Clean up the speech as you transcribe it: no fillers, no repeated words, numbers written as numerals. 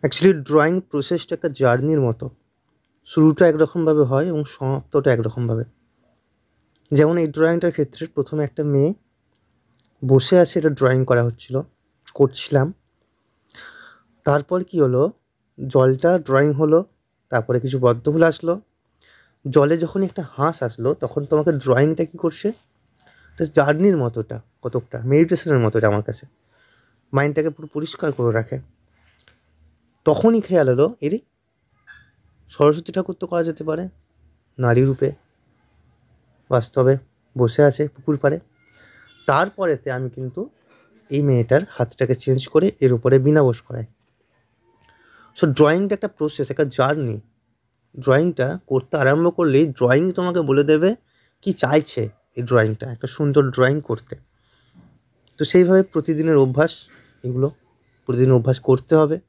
Actually drawing প্রসেসটা একটা জার্নির মতো। শুরুটা একরকমভাবে হয় এবং সমাপ্তটা একরকমভাবে। যেমন এই ড্রয়িংটার ক্ষেত্রে প্রথমে একটা মেয়ে বসে আছে, এটা ড্রয়িং করছিলাম। তারপর কি হলো, জলটা ড্রয়িং হলো, তারপরে কিছু পদ্মফুল আসলো। জলে যখন একটা হাঁস আসলো তখন তোমাকে ড্রয়িংটা কী করছে, একটা জার্নির মতোটা, কতকটা মেডিটেশনের মতো এটা আমার কাছে। মাইন্ডটাকে পুরো পরিষ্কার করে রাখে। তখনই খেয়াল হলো, এরে সরস্বতী ঠাকুর তো করা যেতে পারে নারী রূপে, বাস্তবে বসে আছে পুকুর পাড়ে। তারপরেতে আমি কিন্তু এই মেয়েটার হাতটাকে চেঞ্জ করে এর উপরে বিনা বস করাই। সো ড্রয়িংটা একটা প্রসেস, একটা জার্নি। ড্রয়িংটা করতে আরম্ভ করলেই ড্রয়িং তোমাকে বলে দেবে কি চাইছে এই ড্রয়িংটা, একটা সুন্দর ড্রয়িং করতে। তো সেইভাবে প্রতিদিনের অভ্যাস, এগুলো প্রতিদিন অভ্যাস করতে হবে।